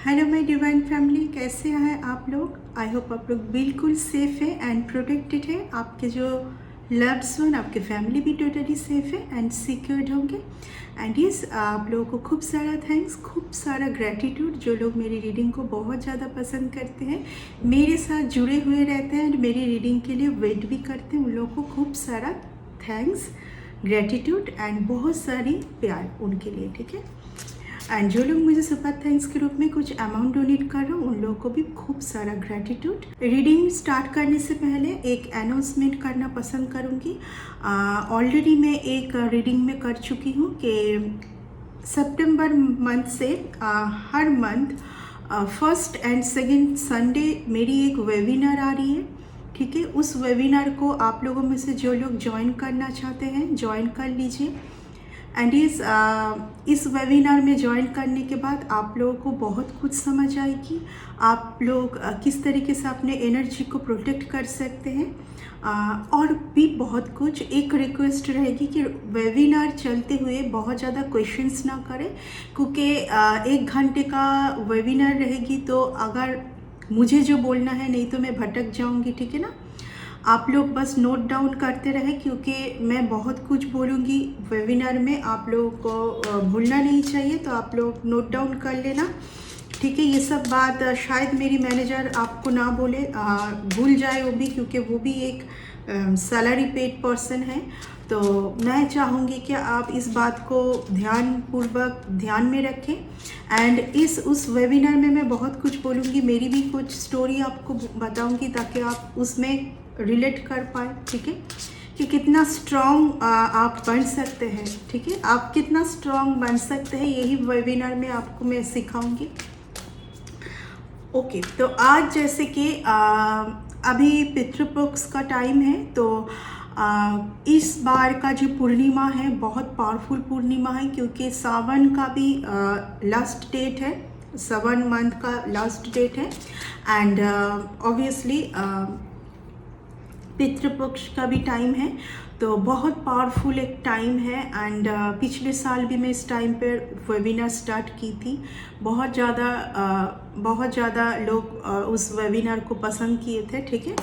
Hello my divine family, कैसे हैं आप लोग। आई होप आप लोग बिल्कुल सेफ है एंड प्रोटेक्टेड है। आपके जो लव्ड वन, आपके फैमिली भी टोटली सेफ है एंड सिक्योर्ड होंगे। एंड यस, आप लोगों को खूब सारा थैंक्स, खूब सारा ग्रैटिट्यूड। जो लोग मेरी रीडिंग को बहुत ज़्यादा पसंद करते हैं, मेरे साथ जुड़े हुए रहते हैं एंड मेरी रीडिंग के लिए वेट भी करते हैं, उन लोगों को खूब सारा थैंक्स, ग्रैटिट्यूड एंड बहुत सारी प्यार उनके लिए, ठीक है। एंड जो लोग मुझे सुपर थैंक्स के रूप में कुछ अमाउंट डोनेट कर रहे हो, उन लोगों को भी खूब सारा ग्रैटिट्यूड। रीडिंग स्टार्ट करने से पहले एक अनाउंसमेंट करना पसंद करूँगी। ऑलरेडी मैं एक रीडिंग में कर चुकी हूँ कि सितंबर मंथ से हर month first and second Sunday मेरी एक वेबिनार आ रही है, ठीक है। उस वेबिनार को आप लोगों में से जो लोग ज्वाइन करना चाहते हैं ज्वाइन कर लीजिए। एंड इस वेबिनार में ज्वाइन करने के बाद आप लोगों को बहुत कुछ समझ आएगी। आप लोग किस तरीके से अपने एनर्जी को प्रोटेक्ट कर सकते हैं, और भी बहुत कुछ। एक रिक्वेस्ट रहेगी कि वेबिनार चलते हुए बहुत ज़्यादा क्वेश्चंस ना करें, क्योंकि 1 घंटे का वेबिनार रहेगी, तो अगर मुझे जो बोलना है नहीं तो मैं भटक जाऊंगी, ठीक है ना। आप लोग बस नोट डाउन करते रहे, क्योंकि मैं बहुत कुछ बोलूँगी वेबिनार में, आप लोगों को भूलना नहीं चाहिए, तो आप लोग नोट डाउन कर लेना, ठीक है। ये सब बात शायद मेरी मैनेजर आपको ना बोले, भूल जाए वो भी, क्योंकि वो भी एक सैलरी पेड पर्सन है। तो मैं चाहूँगी कि आप इस बात को ध्यानपूर्वक ध्यान में रखें। एंड उस वेबिनार में मैं बहुत कुछ बोलूँगी, मेरी भी कुछ स्टोरी आपको बताऊँगी, ताकि आप उसमें रिलेट कर पाए, ठीक है, कि कितना स्ट्रॉन्ग आप बन सकते हैं, ठीक है। आप कितना स्ट्रॉन्ग बन सकते हैं, यही वेबिनार में आपको मैं सिखाऊंगी। ओके, तो आज जैसे कि अभी पितृपक्ष का टाइम है, तो इस बार का जो पूर्णिमा है बहुत पावरफुल पूर्णिमा है, क्योंकि सावन का भी लास्ट डेट है, 7 मंथ का लास्ट डेट है। एंड ऑब्वियसली पितृपक्ष का भी टाइम है, तो बहुत पावरफुल एक टाइम है। एंड पिछले साल भी मैं इस टाइम पर वेबिनार स्टार्ट की थी। बहुत ज़्यादा लोग उस वेबिनार को पसंद किए थे, ठीक है।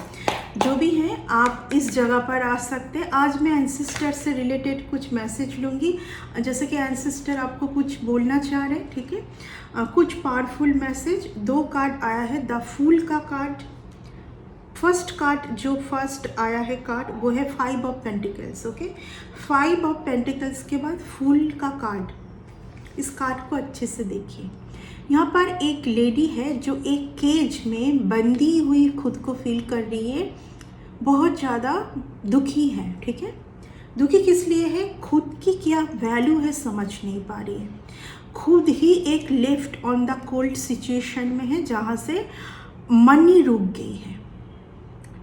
जो भी है, आप इस जगह पर आ सकते हैं। आज मैं एंसेस्टर से रिलेटेड कुछ मैसेज लूँगी, जैसे कि एंसेस्टर आपको कुछ बोलना चाह रहे हैं, ठीक है। कुछ पावरफुल मैसेज। 2 कार्ड आया है, द फूल का कार्ड। फर्स्ट कार्ड जो फर्स्ट आया है कार्ड, वो है 5 of pentacles, okay. 5 of pentacles के बाद फूल का कार्ड। इस कार्ड को अच्छे से देखिए। यहाँ पर एक लेडी है जो एक केज में बंदी हुई खुद को फील कर रही है, बहुत ज़्यादा दुखी है, ठीक है। दुखी किस लिए है, खुद की क्या वैल्यू है समझ नहीं पा रही है, खुद ही एक left on the cold situation में है, जहाँ से मनी रुक गई है,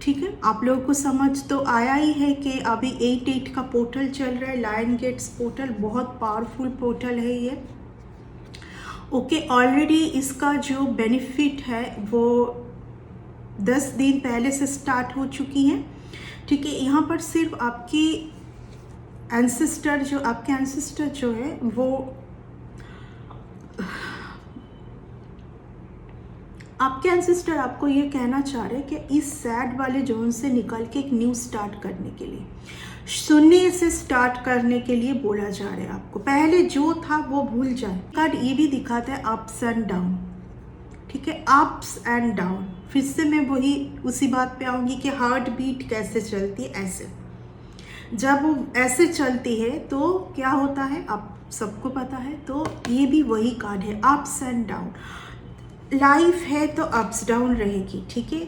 ठीक है। आप लोगों को समझ तो आया ही है कि अभी 8/8 का पोर्टल चल रहा है, लायन गेट्स पोर्टल, बहुत पावरफुल पोर्टल है ये, ओके। ऑलरेडी इसका जो बेनिफिट है वो 10 दिन पहले से स्टार्ट हो चुकी है, ठीक है। यहाँ पर सिर्फ आपके एंसेस्टर जो है वो आपके एंसेस्टर आपको ये कहना चाह रहे हैं कि इस सैड वाले जोन से निकल के एक न्यू स्टार्ट करने के लिए, शून्य से स्टार्ट करने के लिए बोला जा रहा है आपको। पहले जो था वो भूल जाए। कार्ड ये भी दिखाता है अप्स एंड डाउन, ठीक है, अप्स एंड डाउन। फिर से मैं उसी बात पे आऊँगी कि हार्ट बीट कैसे चलती है। ऐसे जब वो ऐसे चलती है तो क्या होता है आप सबको पता है, तो ये भी वही कार्ड है, अप्स एंड डाउन। लाइफ है तो अप्स डाउन रहेगी, ठीक है।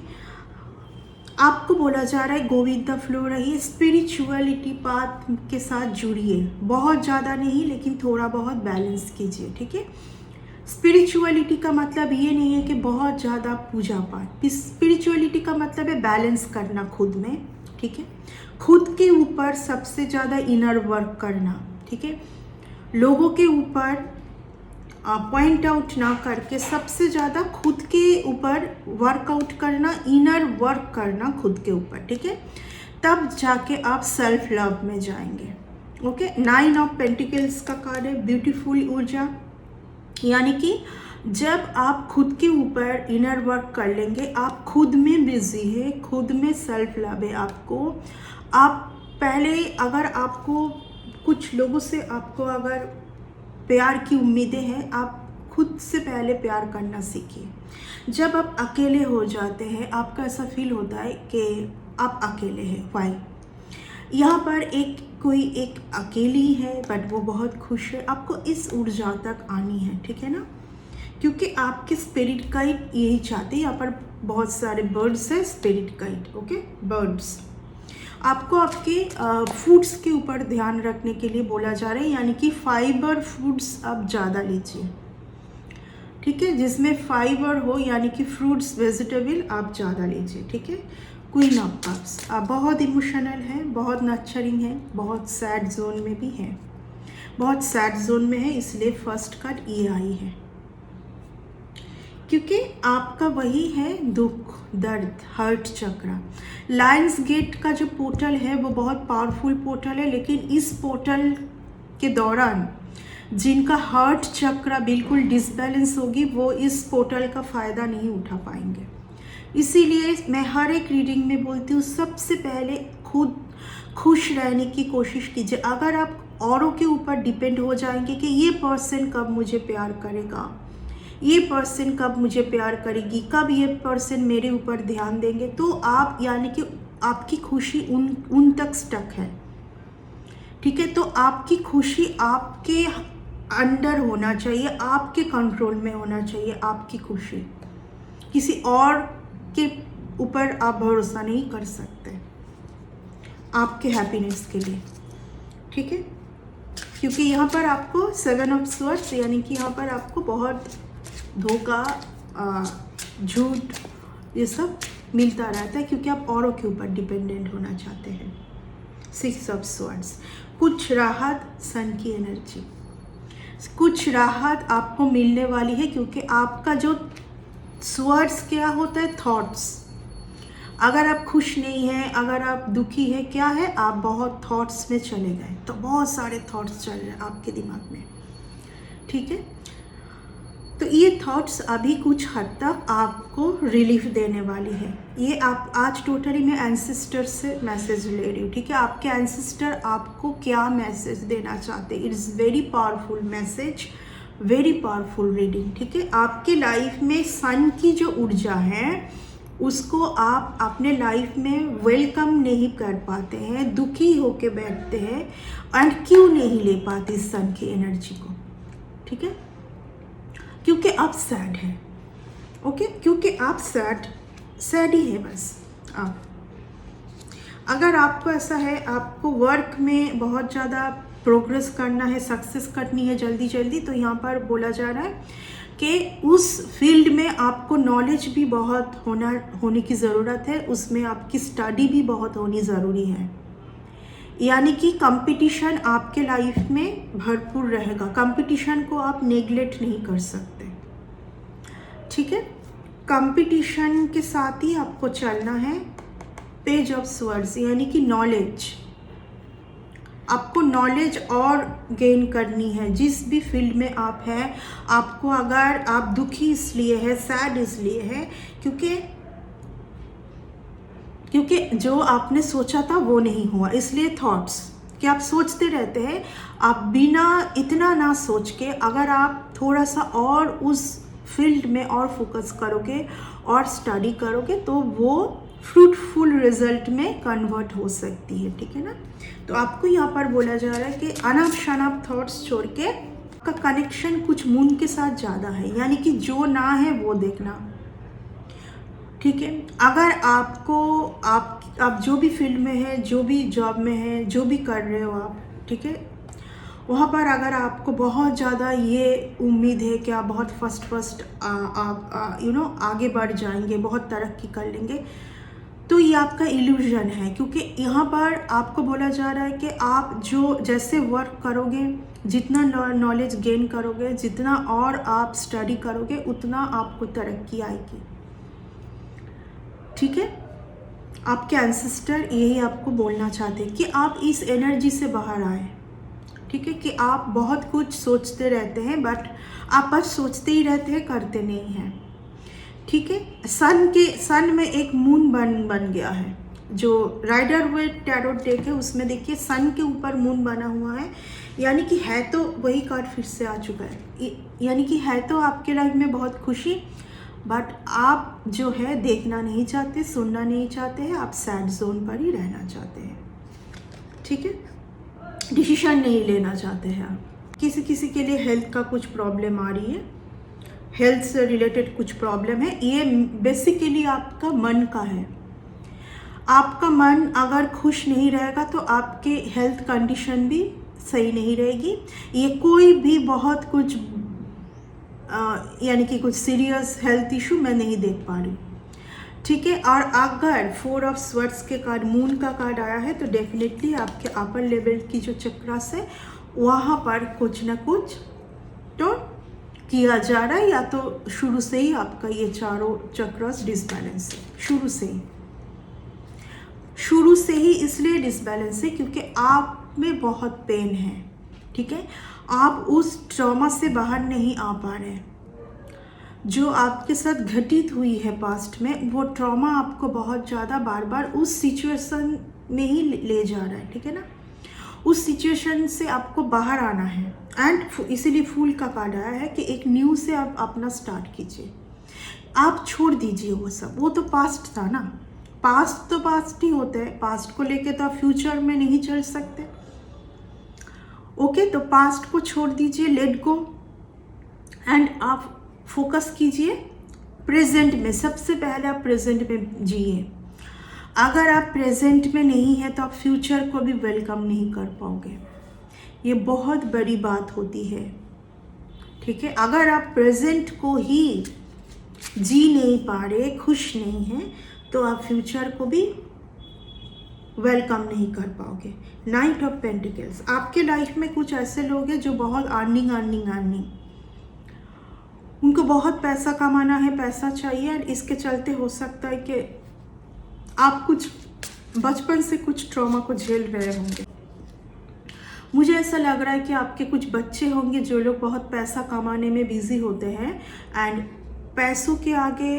आपको बोला जा रहा है गो विद द फ्लो रहिए, स्पिरिचुअलिटी पाथ के साथ जुड़िए, बहुत ज़्यादा नहीं लेकिन थोड़ा बहुत बैलेंस कीजिए, ठीक है। स्पिरिचुअलिटी का मतलब ये नहीं है कि बहुत ज़्यादा पूजा पाठ, स्पिरिचुअलिटी का मतलब है बैलेंस करना खुद में, ठीक है। खुद के ऊपर सबसे ज़्यादा इनर वर्क करना, ठीक है। लोगों के ऊपर पॉइंट आउट ना करके सबसे ज़्यादा खुद के ऊपर वर्कआउट करना, इनर वर्क करना खुद के ऊपर, ठीक है। तब जाके आप सेल्फ लव में जाएंगे, ओके। 9 ऑफ पेंटिकल्स का कार्ड है, ब्यूटीफुल ऊर्जा, यानी कि जब आप खुद के ऊपर इनर वर्क कर लेंगे, आप खुद में बिजी है, खुद में सेल्फ लव है आपको। आप पहले अगर आपको कुछ लोगों से आपको अगर प्यार की उम्मीदें हैं, आप खुद से पहले प्यार करना सीखिए। जब आप अकेले हो जाते हैं, आपका ऐसा फील होता है कि आप अकेले हैं। वाई? यहाँ पर कोई एक अकेली है बट वो बहुत खुश है। आपको इस ऊर्जा तक आनी है, ठीक है ना, क्योंकि आपके स्पिरिट गाइड यही चाहते हैं। यहाँ पर बहुत सारे बर्ड्स हैं, स्पिरिट गाइड, ओके, बर्ड्स। आपको आपके फूड्स के ऊपर ध्यान रखने के लिए बोला जा रहा है, यानी कि फाइबर फूड्स आप ज़्यादा लीजिए, ठीक है, जिसमें फाइबर हो, यानी कि फ्रूट्स वेजिटेबल आप ज़्यादा लीजिए, ठीक है। क्वीन ऑफ कप्स, आप बहुत इमोशनल हैं, बहुत नर्चरिंग हैं, बहुत सैड जोन में भी हैं, बहुत सैड जोन में है, इसलिए फर्स्ट कार्ड ये आई है, क्योंकि आपका वही है दुख, दर्द, हर्ट चक्र। लायंस गेट का जो पोर्टल है वो बहुत पावरफुल पोर्टल है, लेकिन इस पोर्टल के दौरान जिनका हर्ट चक्र बिल्कुल डिसबैलेंस होगी, वो इस पोर्टल का फ़ायदा नहीं उठा पाएंगे। इसीलिए मैं हर एक रीडिंग में बोलती हूँ, सबसे पहले खुद खुश रहने की कोशिश कीजिए। अगर आप औरों के ऊपर डिपेंड हो जाएंगे कि ये पर्सन कब मुझे प्यार करेगा, ये पर्सन कब मुझे प्यार करेगी, कब ये पर्सन मेरे ऊपर ध्यान देंगे, तो आप, यानी कि आपकी खुशी उन तक स्टक है, ठीक है। तो आपकी खुशी आपके अंडर होना चाहिए, आपके कंट्रोल में होना चाहिए आपकी खुशी। किसी और के ऊपर आप भरोसा नहीं कर सकते आपके हैप्पीनेस के लिए, ठीक है, क्योंकि यहाँ पर आपको 7 ऑफ स्वॉर्ड्स, यानी कि यहाँ पर आपको बहुत धोखा, झूठ, ये सब मिलता रहता है, क्योंकि आप औरों के ऊपर डिपेंडेंट होना चाहते हैं। 6 ऑफ स्वॉर्ड्स, कुछ राहत, सन की एनर्जी, कुछ राहत आपको मिलने वाली है, क्योंकि आपका जो स्वर्ड्स क्या होता है, थॉट्स। अगर आप खुश नहीं हैं, अगर आप दुखी हैं, क्या है, आप बहुत थॉट्स में चले गए, तो बहुत सारे थॉट्स चल रहे हैं आपके दिमाग में, ठीक है। तो ये थॉट्स अभी कुछ हद तक आपको रिलीफ देने वाली है। ये आप आज टोटली मैं एंसेस्टर से मैसेज ले रही हूँ, ठीक है। आपके एंसेस्टर आपको क्या मैसेज देना चाहते हैं, it is very powerful message, very powerful reading, ठीक है। आपके लाइफ में सन की जो ऊर्जा है उसको आप अपने लाइफ में वेलकम नहीं कर पाते हैं, दुखी होके बैठते हैं, एंड क्यों नहीं ले पाते सन की एनर्जी को, ठीक है, क्योंकि आप सैड हैं, ओके, क्योंकि आप सैड ही है बस आप। अगर आपको ऐसा है, आपको वर्क में बहुत ज़्यादा प्रोग्रेस करना है, सक्सेस करनी है जल्दी जल्दी, तो यहाँ पर बोला जा रहा है कि उस फील्ड में आपको नॉलेज भी बहुत होने की ज़रूरत है, उसमें आपकी स्टडी भी बहुत होनी ज़रूरी है, यानी कि कंपटीशन आपके लाइफ में भरपूर रहेगा। कंपटीशन को आप नेग्लेक्ट नहीं कर सकते, ठीक है। कंपटीशन के साथ ही आपको चलना है। पेज ऑफ स्वर्ड्स, यानी कि नॉलेज, आपको नॉलेज और गेन करनी है जिस भी फील्ड में आप हैं। आपको, अगर आप दुखी इसलिए है, सैड इसलिए है, क्योंकि जो आपने सोचा था वो नहीं हुआ, इसलिए थॉट्स कि आप सोचते रहते हैं। आप बिना इतना ना सोच के अगर आप थोड़ा सा और उस फील्ड में और फोकस करोगे और स्टडी करोगे, तो वो फ्रूटफुल रिजल्ट में कन्वर्ट हो सकती है, ठीक है ना। तो आपको यहाँ पर बोला जा रहा है कि अनप शनप थॉट्स छोड़ के आपका कनेक्शन कुछ मून के साथ ज़्यादा है, यानी कि जो ना है वो देखना, ठीक है। अगर आपको आप जो भी फील्ड में है, जो भी जॉब में है, जो भी कर रहे हो आप, ठीक है, वहाँ पर अगर आपको बहुत ज़्यादा ये उम्मीद है कि आप बहुत फर्स्ट आप आगे बढ़ जाएंगे, बहुत तरक्की कर लेंगे, तो ये आपका इल्यूजन है, क्योंकि यहाँ पर आपको बोला जा रहा है कि आप जो जैसे वर्क करोगे, जितना नॉलेज गेन करोगे, जितना और आप स्टडी करोगे, उतना आपको तरक्की आएगी, ठीक है। आपके एंसेस्टर यही आपको बोलना चाहते हैं कि आप इस एनर्जी से बाहर आए, ठीक है, कि आप बहुत कुछ सोचते रहते हैं बट आप बस सोचते ही रहते हैं, करते नहीं हैं। ठीक है, सन में एक मून बन गया है। जो राइडर वेट टैरो डेक है उसमें देखिए सन के ऊपर मून बना हुआ है, यानी कि है तो वही कार्ड फिर से आ चुका है, यानी कि है तो आपके लाइफ में बहुत खुशी, बट आप जो है देखना नहीं चाहते, सुनना नहीं चाहते हैं, आप सैड जोन पर ही रहना चाहते हैं। ठीक है, डिसीजन नहीं लेना चाहते हैं आप। किसी किसी के लिए हेल्थ का कुछ प्रॉब्लम आ रही है, हेल्थ से रिलेटेड कुछ प्रॉब्लम है, ये बेसिकली आपका मन का है। आपका मन अगर खुश नहीं रहेगा तो आपके हेल्थ कंडीशन भी सही नहीं रहेगी। ये कोई भी बहुत कुछ यानी कि कुछ सीरियस हेल्थ इशू मैं नहीं देख पा रही। ठीक है, और अगर 4 ऑफ स्वर्ड्स के कार्ड, मून का कार्ड आया है, तो डेफिनेटली आपके अपर लेवल की जो चक्रास है वहाँ पर कुछ ना कुछ तो किया जा रहा है, या तो शुरू से ही आपका ये चारों चक्रास डिसबैलेंस है, शुरू से ही इसलिए डिसबैलेंस है क्योंकि आप में बहुत पेन है। ठीक है, आप उस ट्रॉमा से बाहर नहीं आ पा रहे हैं। जो आपके साथ घटित हुई है पास्ट में, वो ट्रॉमा आपको बहुत ज़्यादा बार बार उस सिचुएशन में ही ले जा रहा है। ठीक है ना, उस सिचुएशन से आपको बाहर आना है, एंड इसीलिए फूल का कार्ड आया है कि एक न्यू से आप अपना स्टार्ट कीजिए। आप छोड़ दीजिए वो सब, वो तो पास्ट था ना, पास्ट तो पास्ट ही होता है, पास्ट को लेके तो आप फ्यूचर में नहीं चल सकते। ओके, तो पास्ट को छोड़ दीजिए, लेट गो, एंड आप फोकस कीजिए प्रेजेंट में। सबसे पहले आप प्रेजेंट में जिए। अगर आप प्रेजेंट में नहीं है तो आप फ्यूचर को भी वेलकम नहीं कर पाओगे, ये बहुत बड़ी बात होती है। ठीक है, अगर आप प्रेजेंट को ही जी नहीं पा रहे, खुश नहीं हैं, तो आप फ्यूचर को भी वेलकम नहीं कर पाओगे। नाइट ऑफ पेंटिकल्स, आपके लाइफ में कुछ ऐसे लोग हैं जो बहुत अर्निंग, उनको बहुत पैसा कमाना है, पैसा चाहिए, और इसके चलते हो सकता है कि आप कुछ बचपन से कुछ ट्रॉमा को झेल रहे होंगे। मुझे ऐसा लग रहा है कि आपके कुछ बच्चे होंगे जो लोग बहुत पैसा कमाने में बिजी होते हैं, एंड पैसों के आगे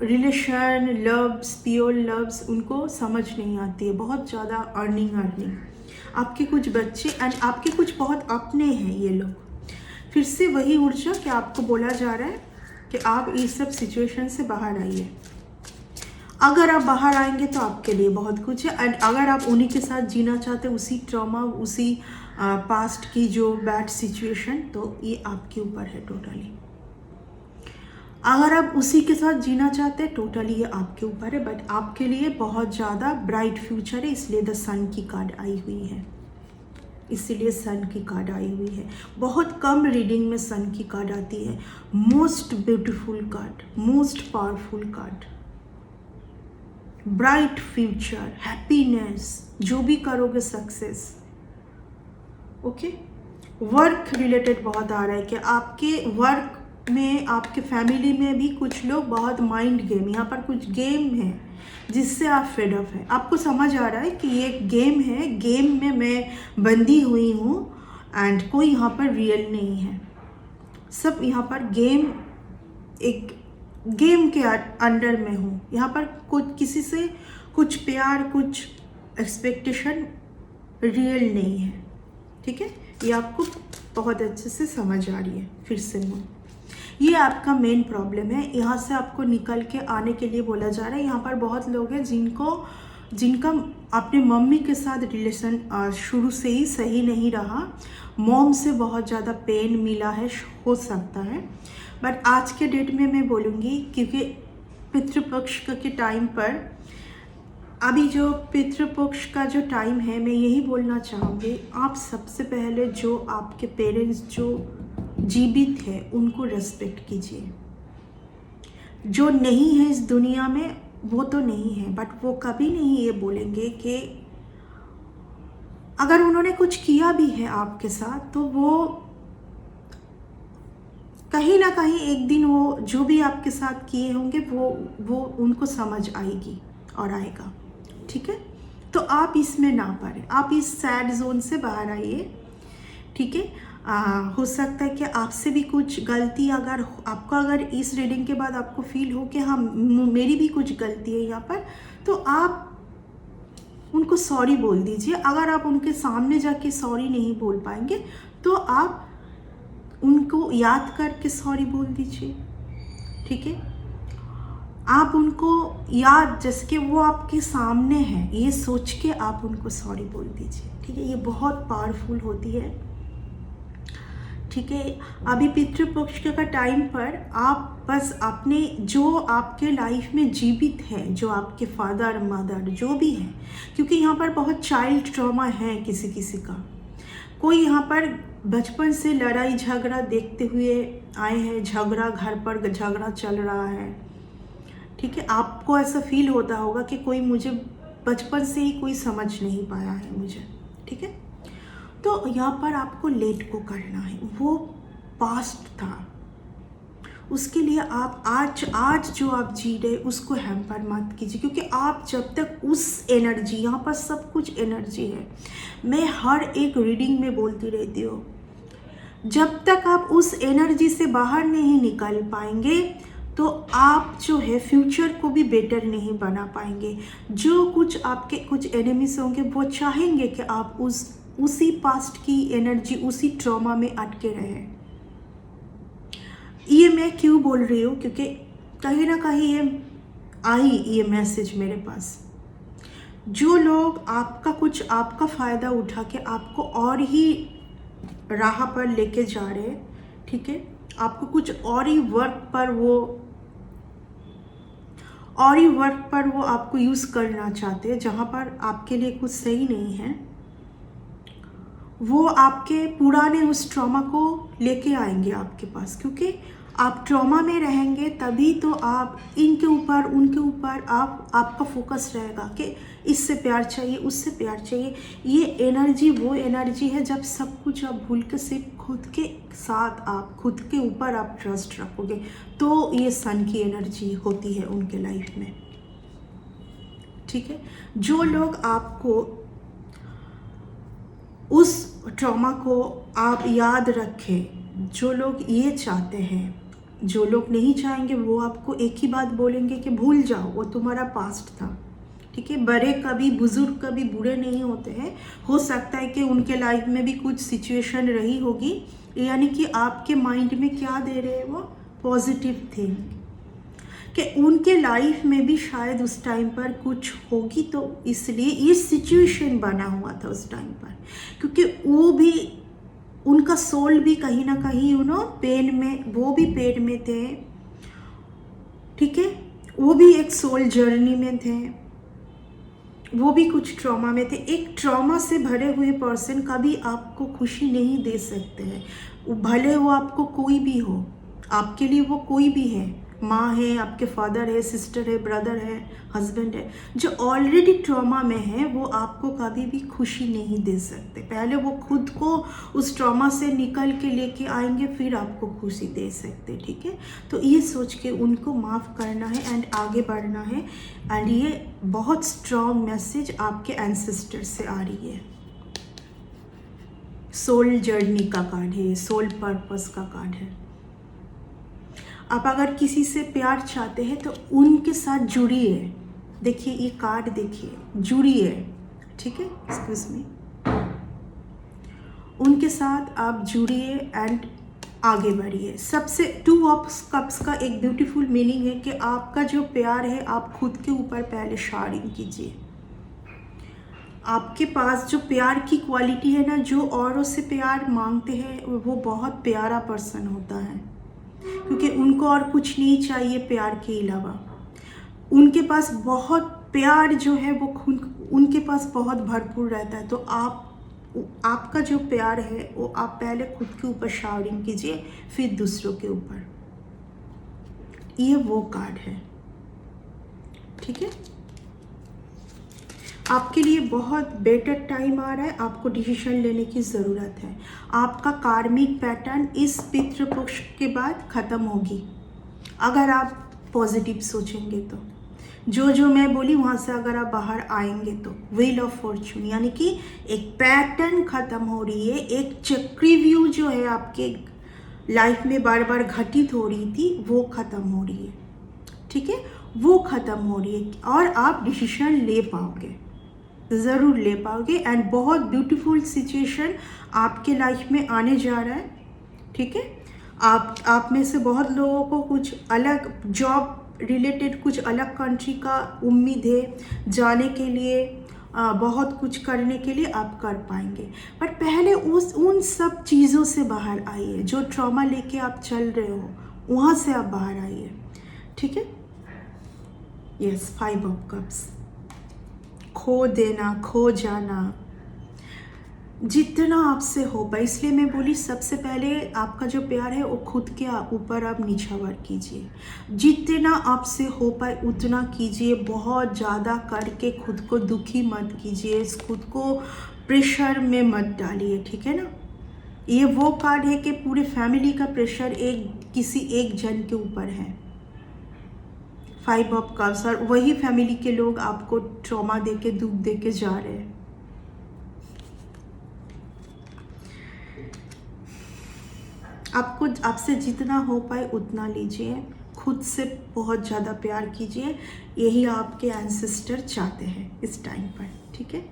रिलेशन, लव्स, प्योर लव्स उनको समझ नहीं आती है, बहुत ज़्यादा अर्निंग। आपके कुछ बच्चे एंड आपके कुछ बहुत अपने हैं ये लोग। फिर से वही ऊर्जा कि आपको बोला जा रहा है कि आप इस सब सिचुएशन से बाहर आइए। अगर आप बाहर आएंगे तो आपके लिए बहुत कुछ है, एंड अगर आप उन्हीं के साथ जीना चाहते, उसी ट्रॉमा, उसी पास्ट की जो बैड सिचुएशन, तो ये आपके ऊपर है टोटली। अगर आप उसी के साथ जीना चाहते हैं, टोटली ये आपके ऊपर है, बट आपके लिए बहुत ज़्यादा ब्राइट फ्यूचर है, इसलिए द सन की कार्ड आई हुई है। इसीलिए सन की कार्ड आई हुई है। बहुत कम रीडिंग में सन की कार्ड आती है। Most beautiful card, most powerful card, bright future, happiness, जो भी करोगे सक्सेस। ओके, वर्क रिलेटेड बहुत आ रहा है कि आपके वर्क में, आपके फैमिली में भी कुछ लोग बहुत माइंड गेम, यहाँ पर कुछ गेम है जिससे आप फेड अप है। आपको समझ आ रहा है कि ये एक गेम है, गेम में मैं बंदी हुई हूँ, एंड कोई यहाँ पर रियल नहीं है, सब यहाँ पर गेम, एक गेम के अंडर में हूँ। यहाँ पर कुछ किसी से कुछ प्यार, कुछ एक्सपेक्टेशन रियल नहीं है। ठीक है, ये आपको बहुत अच्छे से समझ आ रही है। फिर से ये आपका मेन प्रॉब्लम है, यहाँ से आपको निकल के आने के लिए बोला जा रहा है। यहाँ पर बहुत लोग हैं जिनका अपने मम्मी के साथ रिलेशन शुरू से ही सही नहीं रहा, मॉम से बहुत ज़्यादा पेन मिला है, हो सकता है। बट आज के डेट में मैं बोलूँगी, क्योंकि पितृपक्ष के टाइम पर, अभी जो पितृपक्ष का जो टाइम है, मैं यही बोलना चाहूँगी, आप सबसे पहले जो आपके पेरेंट्स जो जीवित है उनको रेस्पेक्ट कीजिए। जो नहीं है इस दुनिया में वो तो नहीं है, बट वो कभी नहीं ये बोलेंगे कि अगर उन्होंने कुछ किया भी है आपके साथ, तो वो कहीं ना कहीं एक दिन वो जो भी आपके साथ किए होंगे वो उनको समझ आएगी और आएगा। ठीक है, तो आप इसमें ना पड़े, आप इस सैड जोन से बाहर आइए, ठीक है। हो सकता है कि आपसे भी कुछ गलती अगर इस रीडिंग के बाद आपको फील हो कि हाँ मेरी भी कुछ गलती है यहाँ पर, तो आप उनको सॉरी बोल दीजिए। अगर आप उनके सामने जाके सॉरी नहीं बोल पाएंगे तो आप उनको याद करके सॉरी बोल दीजिए, ठीक है। आप उनको याद, जैसे कि वो आपके सामने है, ये सोच के आप उनको सॉरी बोल दीजिए, ठीक है। ये बहुत पावरफुल होती है, ठीक है। अभी पितृपक्ष का टाइम पर आप बस अपने जो आपके लाइफ में जीवित है, जो आपके फादर मदर जो भी है, क्योंकि यहाँ पर बहुत चाइल्ड ट्रॉमा है किसी किसी का। कोई यहाँ पर बचपन से लड़ाई झगड़ा देखते हुए आए हैं, झगड़ा घर पर झगड़ा चल रहा है, ठीक है। आपको ऐसा फील होता होगा कि कोई मुझे बचपन से ही कोई समझ नहीं पाया है मुझे, ठीक है। तो यहाँ पर आपको लेट को करना है, वो पास्ट था, उसके लिए आप आज जो आप जी रहे उसको हैम्पर मत कीजिए, क्योंकि आप जब तक उस एनर्जी, यहाँ पर सब कुछ एनर्जी है, मैं हर एक रीडिंग में बोलती रहती हूँ, जब तक आप उस एनर्जी से बाहर नहीं निकल पाएंगे तो आप जो है फ्यूचर को भी बेटर नहीं बना पाएंगे। जो कुछ आपके कुछ एनिमीज होंगे वो चाहेंगे कि आप उसी पास्ट की एनर्जी, उसी ट्रॉमा में अटके रहे। ये मैं क्यों बोल रही हूँ, क्योंकि कहीं ना कहीं ये मैसेज मेरे पास, जो लोग आपका फ़ायदा उठा के आपको और ही राह पर लेके जा रहे हैं, ठीक है, आपको कुछ और ही वर्क पर वो आपको यूज़ करना चाहते हैं, जहाँ पर आपके लिए कुछ सही नहीं है, वो आपके पुराने उस ट्रॉमा को लेके आएंगे आपके पास, क्योंकि आप ट्रॉमा में रहेंगे तभी तो आप उनके ऊपर आपका फोकस रहेगा कि इससे प्यार चाहिए, उससे प्यार चाहिए। ये एनर्जी वो एनर्जी है जब सब कुछ आप भूल के सिर्फ खुद के साथ, आप खुद के ऊपर आप ट्रस्ट रखोगे, तो ये सन की एनर्जी होती है उनके लाइफ में, ठीक है। जो लोग आपको उस ट्रॉमा को आप याद रखें, जो लोग ये चाहते हैं, जो लोग नहीं चाहेंगे वो आपको एक ही बात बोलेंगे कि भूल जाओ, वो तुम्हारा पास्ट था, ठीक है। बड़े कभी बुजुर्ग कभी बुरे नहीं होते हैं। हो सकता है कि उनके लाइफ में भी कुछ सिचुएशन रही होगी, यानी कि आपके माइंड में क्या दे रहे हैं वो पॉजिटिव थिंग, कि उनके लाइफ में भी शायद उस टाइम पर कुछ होगी, तो इसलिए ये सिचुएशन बना हुआ था उस टाइम पर, क्योंकि वो भी, उनका सोल भी कहीं ना कहीं पेन में, वो भी पेन में थे, ठीक है। वो भी एक सोल जर्नी में थे, वो भी कुछ ट्रॉमा में थे। एक ट्रॉमा से भरे हुए पर्सन कभी आपको खुशी नहीं दे सकते हैं, भले वो आपको कोई भी हो, आपके लिए वो कोई भी है, माँ है, आपके फादर है, सिस्टर है, ब्रदर है, हस्बैंड है, जो ऑलरेडी ट्रॉमा में है वो आपको कभी भी खुशी नहीं दे सकते। पहले वो खुद को उस ट्रॉमा से निकल के लेके आएंगे, फिर आपको खुशी दे सकते, ठीक है। तो ये सोच के उनको माफ़ करना है एंड आगे बढ़ना है। एंड ये बहुत स्ट्रॉन्ग मैसेज आपके एंसेस्टर से आ रही है। सोल जर्नी का कार्ड है, सोल पर्पस का कार्ड है। आप अगर किसी से प्यार चाहते हैं तो उनके साथ जुड़िए। देखिए ये कार्ड देखिए, जुड़िए, ठीक है, एक्सक्यूज मी, उनके साथ आप जुड़िए एंड आगे बढ़िए। सबसे 2 ऑफ कप्स का एक ब्यूटीफुल मीनिंग है कि आपका जो प्यार है आप खुद के ऊपर पहले शायरिंग कीजिए। आपके पास जो प्यार की क्वालिटी है ना, जो औरों से प्यार मांगते हैं वो बहुत प्यारा पर्सन होता है, क्योंकि उनको और कुछ नहीं चाहिए प्यार के अलावा। उनके पास बहुत प्यार जो है वो उनके पास बहुत भरपूर रहता है। तो आपका जो प्यार है वो आप पहले खुद के ऊपर शावरिंग कीजिए, फिर दूसरों के ऊपर। ये वो कार्ड है, ठीक है। आपके लिए बहुत बेटर टाइम आ रहा है, आपको डिसीजन लेने की ज़रूरत है। आपका कार्मिक पैटर्न इस पितृपक्ष के बाद ख़त्म होगी, अगर आप पॉजिटिव सोचेंगे तो, जो जो मैं बोली वहाँ से अगर आप बाहर आएंगे तो व्हील ऑफ फॉर्चून यानी कि एक पैटर्न ख़त्म हो रही है, एक चक्रव्यूह जो है आपके लाइफ में बार बार घटित हो रही थी वो ख़त्म हो रही है, ठीक है, वो ख़त्म हो रही है और आप डिसीजन ले पाओगे, ज़रूर ले पाओगे। एंड बहुत ब्यूटीफुल सिचुएशन आपके लाइफ में आने जा रहा है, ठीक है। आप में से बहुत लोगों को कुछ अलग जॉब रिलेटेड कुछ अलग कंट्री का उम्मीद है जाने के लिए, बहुत कुछ करने के लिए आप कर पाएंगे। बट पहले उन सब चीज़ों से बाहर आइए, जो ट्रॉमा लेके आप चल रहे हो वहाँ से आप बाहर आइए, ठीक है। यस, 5 ऑफ कप्स, खो देना, खो जाना, जितना आपसे हो पाए, इसलिए मैं बोली सबसे पहले आपका जो प्यार है वो खुद के ऊपर आप निछावर कीजिए, जितना आपसे हो पाए उतना कीजिए, बहुत ज़्यादा करके खुद को दुखी मत कीजिए, खुद को प्रेशर में मत डालिए, ठीक है ना। ये वो कार्ड है कि पूरे फैमिली का प्रेशर किसी एक जन के ऊपर है, 5 ऑफ कप्स, और वही फैमिली के लोग आपको ट्रॉमा दे के दुख दे के जा रहे हैं। आपको आपसे जितना हो पाए उतना लीजिए, खुद से बहुत ज़्यादा प्यार कीजिए, यही आपके एंसेस्टर चाहते हैं इस टाइम पर, ठीक है।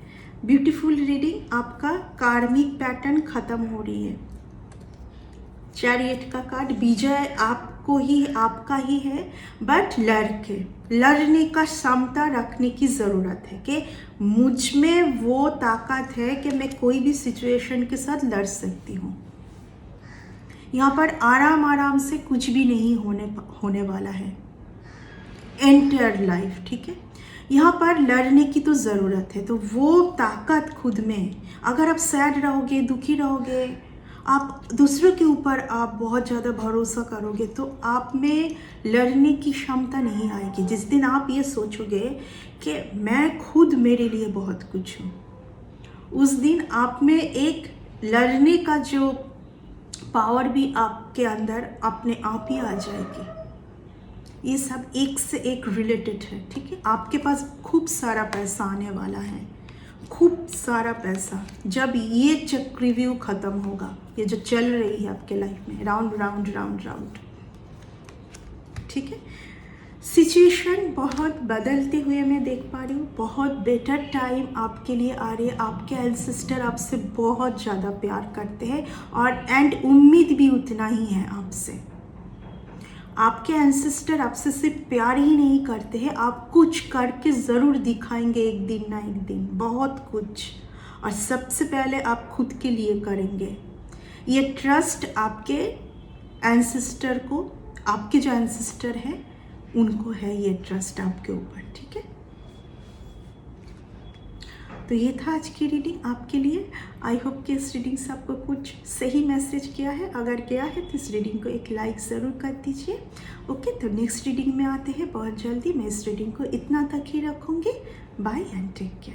ब्यूटीफुल रीडिंग, आपका कार्मिक पैटर्न ख़त्म हो रही है। चैरियट का कार्ड, विजय आपका ही है, बट लड़ने का क्षमता रखने की ज़रूरत है कि मुझ में वो ताकत है कि मैं कोई भी सिचुएशन के साथ लड़ सकती हूँ। यहाँ पर आराम से कुछ भी नहीं होने वाला है एंटायर लाइफ, ठीक है। यहाँ पर लड़ने की तो ज़रूरत है, तो वो ताकत खुद में, अगर आप सैड रहोगे, दुखी रहोगे, आप दूसरों के ऊपर आप बहुत ज़्यादा भरोसा करोगे तो आप में लड़ने की क्षमता नहीं आएगी। जिस दिन आप ये सोचोगे कि मैं खुद मेरे लिए बहुत कुछ हूँ, उस दिन आप में एक लड़ने का जो पावर भी आपके अंदर अपने आप ही आ जाएगी। ये सब एक से एक रिलेटेड है, ठीक है। आपके पास खूब सारा पैसा आने वाला है, खूब सारा पैसा, जब ये चक्रव्यूह ख़त्म होगा, ये जो चल रही है आपके लाइफ में राउंड राउंड राउंड राउंड, ठीक है। सिचुएशन बहुत बदलते हुए मैं देख पा रही हूँ, बहुत बेटर टाइम आपके लिए आ रही है। आपके एंसेस्टर आपसे बहुत ज़्यादा प्यार करते हैं और उम्मीद भी उतना ही है आपसे। आपके एंसेस्टर आपसे सिर्फ प्यार ही नहीं करते हैं, आप कुछ करके ज़रूर दिखाएंगे एक दिन ना एक दिन, बहुत कुछ, और सबसे पहले आप खुद के लिए करेंगे। ये ट्रस्ट आपके एंसेस्टर को, आपके जो एंसेस्टर हैं उनको है ये ट्रस्ट आपके ऊपर, ठीक है। तो ये था आज की रीडिंग आपके लिए। आई होप कि इस रीडिंग से आपको कुछ सही मैसेज किया है। अगर किया है तो इस रीडिंग को एक लाइक ज़रूर कर दीजिए। ओके, तो नेक्स्ट रीडिंग में आते हैं बहुत जल्दी। मैं इस रीडिंग को इतना तक ही रखूँगी। Bye and take care.